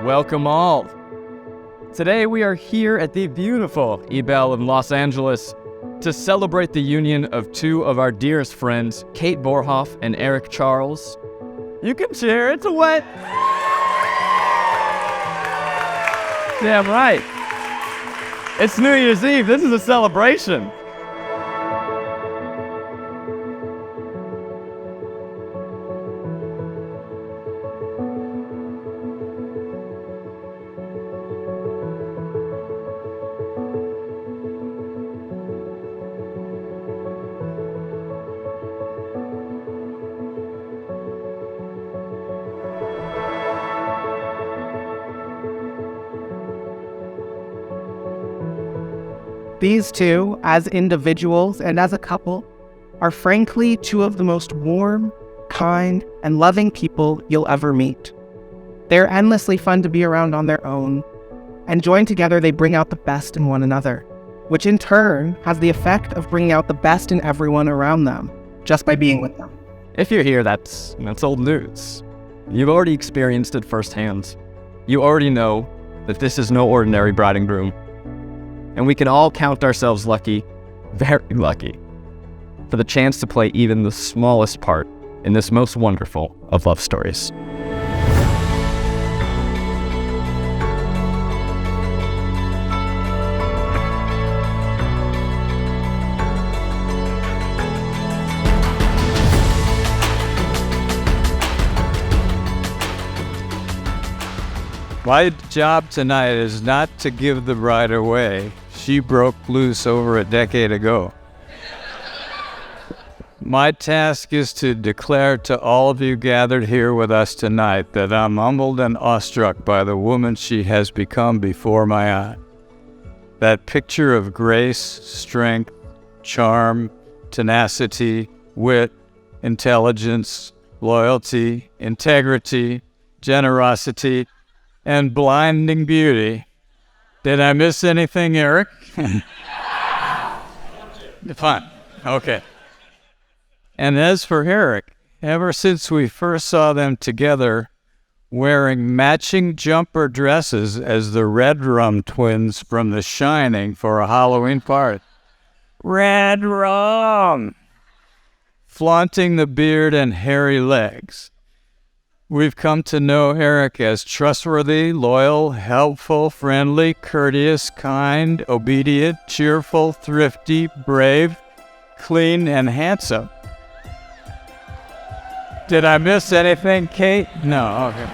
welcome all. Today we are here at the beautiful Ebell in Los Angeles to celebrate the union of two of our dearest friends, Kate Borhoff and Eric Charles. You can cheer, it's a wet. Damn right. It's New Year's Eve, this is a celebration. These two, as individuals and as a couple, are frankly two of the most warm, kind, and loving people you'll ever meet. They're endlessly fun to be around on their own, and joined together they bring out the best in one another, which in turn has the effect of bringing out the best in everyone around them, just by being with them. If you're here, that's old news. You've already experienced it firsthand. You already know that this is no ordinary bride and groom. And we can all count ourselves lucky, very lucky, for the chance to play even the smallest part in this most wonderful of love stories. My job tonight is not to give the bride away. She broke loose over a decade ago. My task is to declare to all of you gathered here with us tonight that I'm humbled and awestruck by the woman she has become before my eye. That picture of grace, strength, charm, tenacity, wit, intelligence, loyalty, integrity, generosity, and blinding beauty. Did I miss anything, Eric? Fine. Okay. And as for Eric, ever since we first saw them together wearing matching jumper dresses as the Red Rum twins from The Shining for a Halloween party. Red Rum! Flaunting the beard and hairy legs. We've come to know Eric as trustworthy, loyal, helpful, friendly, courteous, kind, obedient, cheerful, thrifty, brave, clean, and handsome. Did I miss anything, Kate? No, okay.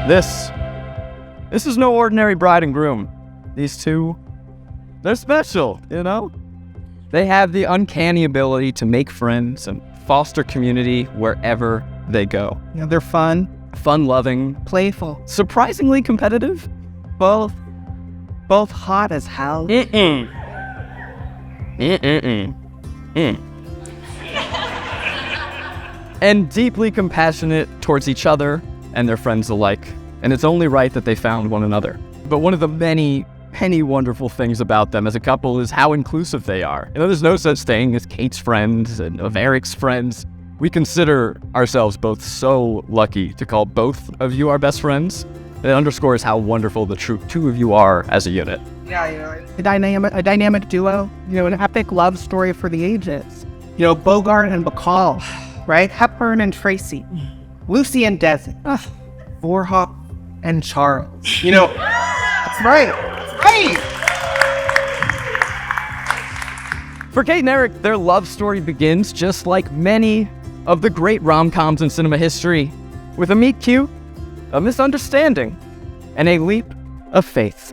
This is no ordinary bride and groom. These two, they're special, you know? They have the uncanny ability to make friends and foster community wherever they go. You know, they're fun, Fun-loving, playful, surprisingly competitive. both hot as hell. And deeply compassionate towards each other and their friends alike. And it's only right that they found one another. But one of the many wonderful things about them as a couple is how inclusive they are. You know, there's no such thing as Kate's friends and of Eric's friends. We consider ourselves both so lucky to call both of you our best friends. It underscores how wonderful the true two of you are as a unit. Yeah, you know, a dynamic duo, you know, an epic love story for the ages. You know, Bogart and Bacall, right? Hepburn and Tracy, Lucy and Desi, Borhoff and Charles. You know, that's right. Hey! For Kate and Eric, their love story begins just like many of the great rom-coms in cinema history, with a meet-cute, a misunderstanding, and a leap of faith.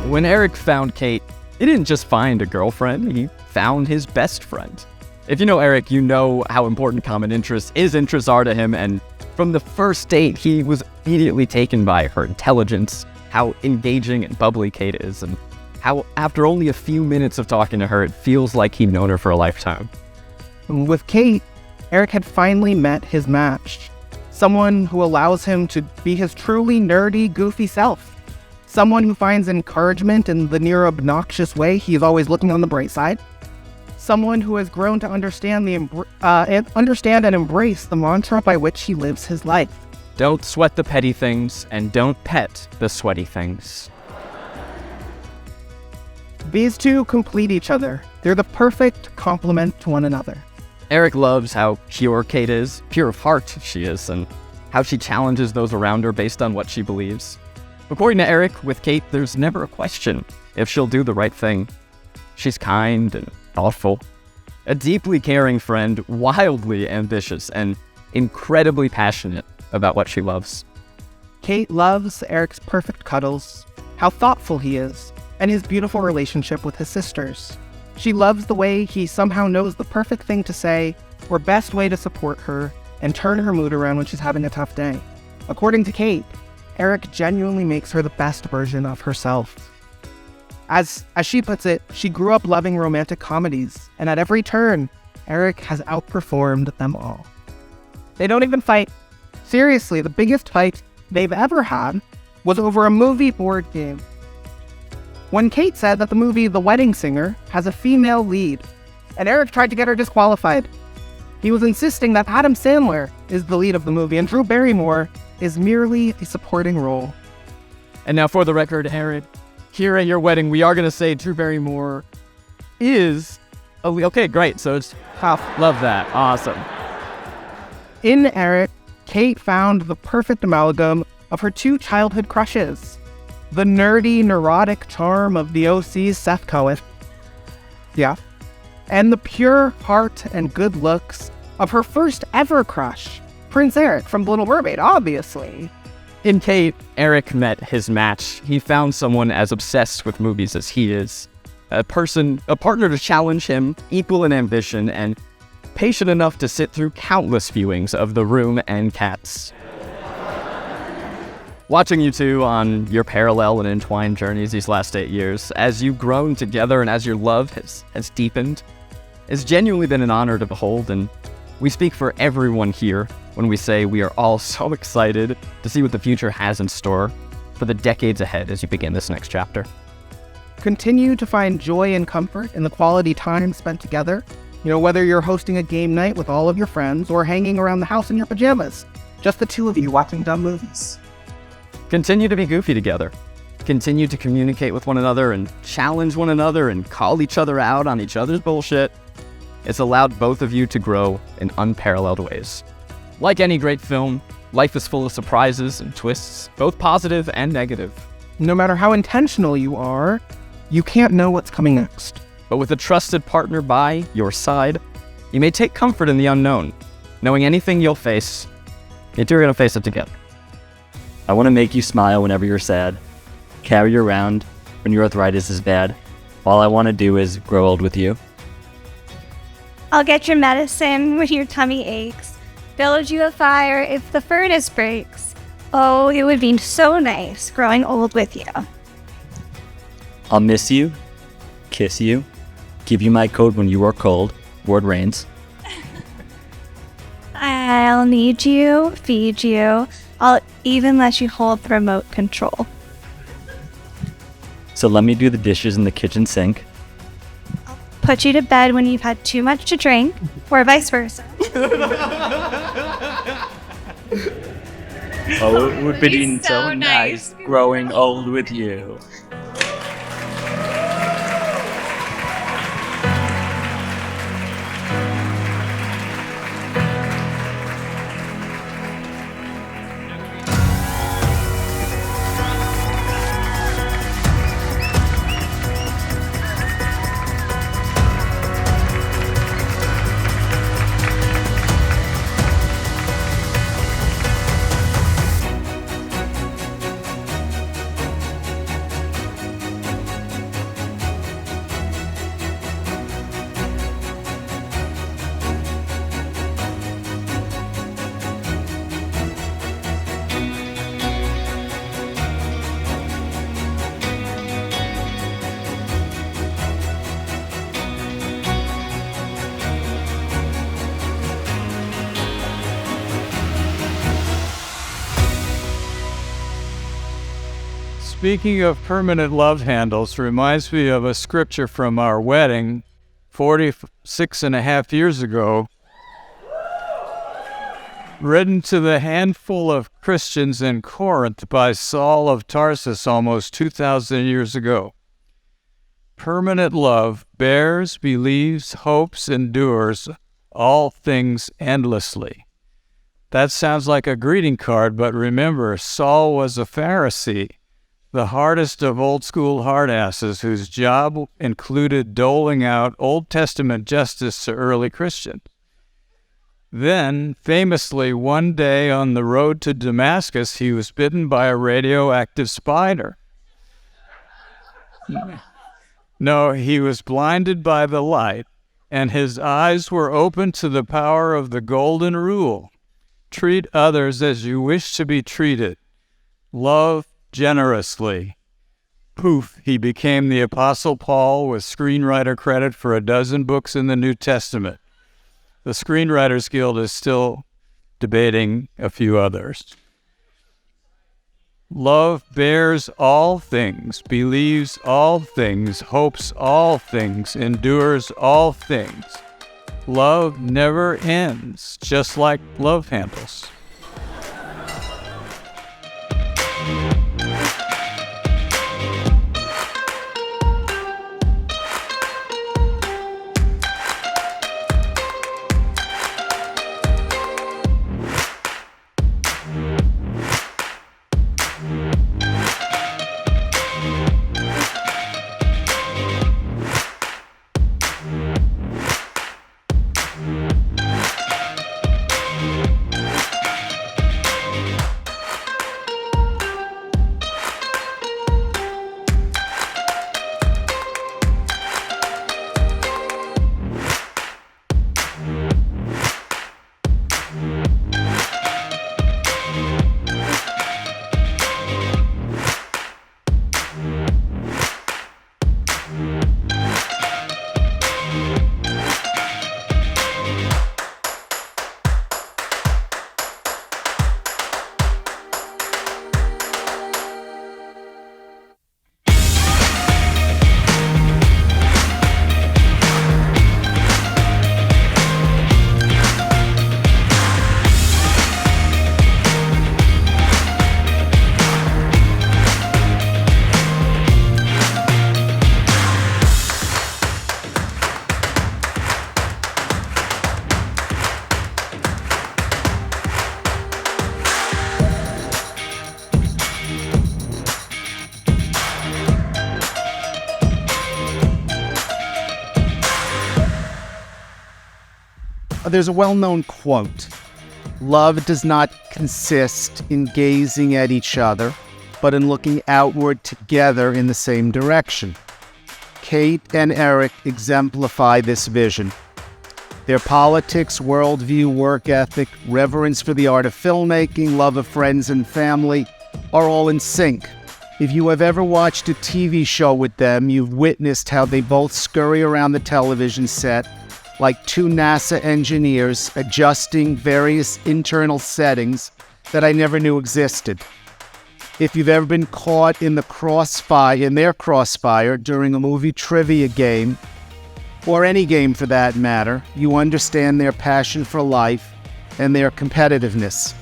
When Eric found Kate, he didn't just find a girlfriend, he found his best friend. If you know Eric, you know how important common his interests are to him, and from the first date, he was immediately taken by her intelligence, how engaging and bubbly Kate is, and how after only a few minutes of talking to her, it feels like he'd known her for a lifetime. With Kate, Eric had finally met his match. Someone who allows him to be his truly nerdy, goofy self. Someone who finds encouragement in the near obnoxious way he's always looking on the bright side. Someone who has grown to understand and embrace the mantra by which he lives his life. Don't sweat the petty things, and don't pet the sweaty things. These two complete each other. They're the perfect complement to one another. Eric loves how pure Kate is, pure of heart she is, and how she challenges those around her based on what she believes. According to Eric, with Kate, there's never a question if she'll do the right thing. She's kind and thoughtful, a deeply caring friend, wildly ambitious, and incredibly passionate about what she loves. Kate loves Eric's perfect cuddles, how thoughtful he is, and his beautiful relationship with his sisters. She loves the way he somehow knows the perfect thing to say or best way to support her and turn her mood around when she's having a tough day. According to Kate, Eric genuinely makes her the best version of herself. As she puts it, she grew up loving romantic comedies, and at every turn, Eric has outperformed them all. They don't even fight. Seriously, the biggest fight they've ever had was over a movie board game. When Kate said that the movie The Wedding Singer has a female lead, and Eric tried to get her disqualified. He was insisting that Adam Sandler is the lead of the movie, and Drew Barrymore is merely a supporting role. And now for the record, Eric, here at your wedding, we are going to say Drew Barrymore is a lead. Okay, great. So it's tough. Love that. Awesome. In Eric, Kate found the perfect amalgam of her two childhood crushes. The nerdy, neurotic charm of the OC's Seth Cohen. Yeah. And the pure heart and good looks of her first ever crush, Prince Eric from The Little Mermaid, obviously. In Kate, Eric met his match. He found someone as obsessed with movies as he is. A partner to challenge him, equal in ambition, and patient enough to sit through countless viewings of The Room and Cats. Watching you two on your parallel and entwined journeys these last 8 years, as you've grown together and as your love has deepened, it's genuinely been an honor to behold, and we speak for everyone here when we say we are all so excited to see what the future has in store for the decades ahead as you begin this next chapter. Continue to find joy and comfort in the quality time spent together. Whether you're hosting a game night with all of your friends or hanging around the house in your pajamas, just the two of you watching dumb movies. Continue to be goofy together. Continue to communicate with one another and challenge one another and call each other out on each other's bullshit. It's allowed both of you to grow in unparalleled ways. Like any great film, life is full of surprises and twists, both positive and negative. No matter how intentional you are, you can't know what's coming next. But with a trusted partner by your side, you may take comfort in the unknown, knowing anything you'll face, you two are going to face it together. I want to make you smile whenever you're sad, carry you around when your arthritis is bad. All I want to do is grow old with you. I'll get your medicine when your tummy aches, build you a fire if the furnace breaks. Oh, it would be so nice growing old with you. I'll miss you, kiss you, give you my coat when you are cold, word rains. I'll need you, feed you. I'll even let you hold the remote control. So let me do the dishes in the kitchen sink. Put you to bed when you've had too much to drink, or vice versa. Oh, it would be so nice growing old with you. Speaking of permanent love handles, reminds me of a scripture from our wedding 46 and a half years ago, written to the handful of Christians in Corinth by Saul of Tarsus almost 2,000 years ago. Permanent love bears, believes, hopes, endures all things endlessly. That sounds like a greeting card, but remember, Saul was a Pharisee, the hardest of old-school hardasses whose job included doling out Old Testament justice to early Christians. Then, famously, one day on the road to Damascus, he was bitten by a radioactive spider. No, he was blinded by the light, and his eyes were open to the power of the golden rule. Treat others as you wish to be treated. Love generously. Poof, he became the Apostle Paul with screenwriter credit for a dozen books in the New Testament. The Screenwriters Guild is still debating a few others. Love bears all things, believes all things, hopes all things, endures all things. Love never ends, just like love handles. There's a well-known quote: "Love does not consist in gazing at each other, but in looking outward together in the same direction." Kate and Eric exemplify this vision. Their politics, worldview, work ethic, reverence for the art of filmmaking, love of friends and family are all in sync. If you have ever watched a TV show with them, you've witnessed how they both scurry around the television set like two NASA engineers adjusting various internal settings that I never knew existed. If you've ever been caught in their crossfire during a movie trivia game, or any game for that matter, you understand their passion for life and their competitiveness.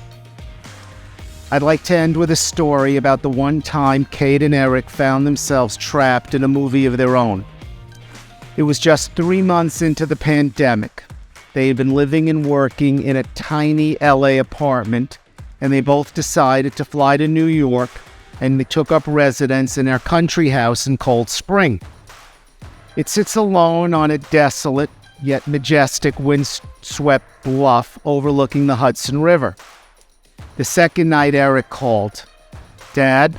I'd like to end with a story about the one time Kate and Eric found themselves trapped in a movie of their own. It was just 3 months into the pandemic. They had been living and working in a tiny LA apartment, and they both decided to fly to New York, and they took up residence in our country house in Cold Spring. It sits alone on a desolate yet majestic windswept bluff overlooking the Hudson River. The second night, Eric called, "Dad,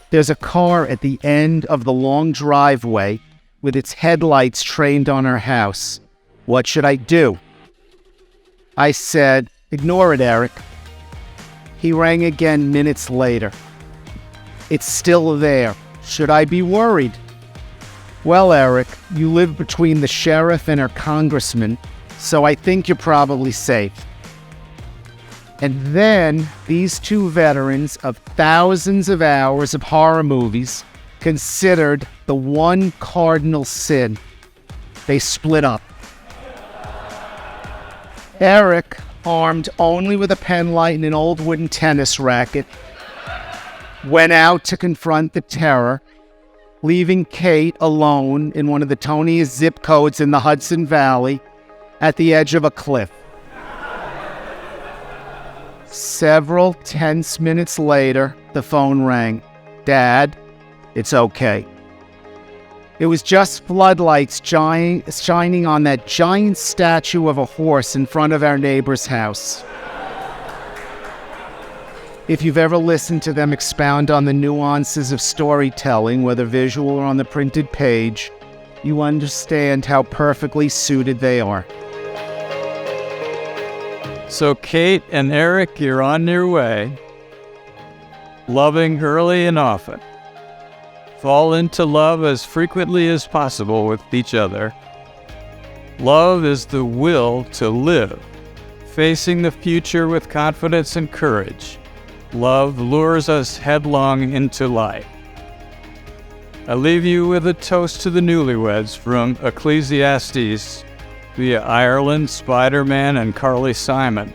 there's a car at the end of the long driveway with its headlights trained on our house. What should I do?" I said, "Ignore it, Eric." He rang again minutes later. "It's still there. Should I be worried?" "Well, Eric, you live between the sheriff and our congressman, so I think you're probably safe." And then these two veterans of thousands of hours of horror movies considered the one cardinal sin. They split up. Eric, armed only with a pen light and an old wooden tennis racket, went out to confront the terror, leaving Kate alone in one of the toniest zip codes in the Hudson Valley at the edge of a cliff. Several tense minutes later, the phone rang. "Dad, it's okay." It was just floodlights shining on that giant statue of a horse in front of our neighbor's house. If you've ever listened to them expound on the nuances of storytelling, whether visual or on the printed page, you understand how perfectly suited they are. So Kate and Eric, you're on your way, loving early and often. Fall into love as frequently as possible with each other. Love is the will to live, facing the future with confidence and courage. Love lures us headlong into life. I leave you with a toast to the newlyweds from Ecclesiastes via Ireland, Spider-Man, and Carly Simon.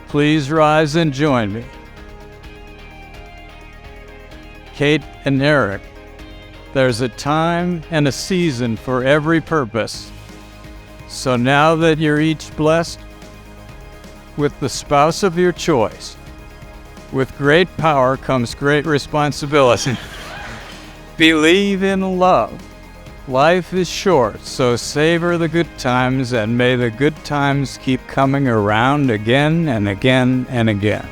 Please rise and join me. Kate and Eric, there's a time and a season for every purpose. So now that you're each blessed with the spouse of your choice, with great power comes great responsibility. Believe in love. Life is short, so savor the good times, and may the good times keep coming around again and again and again.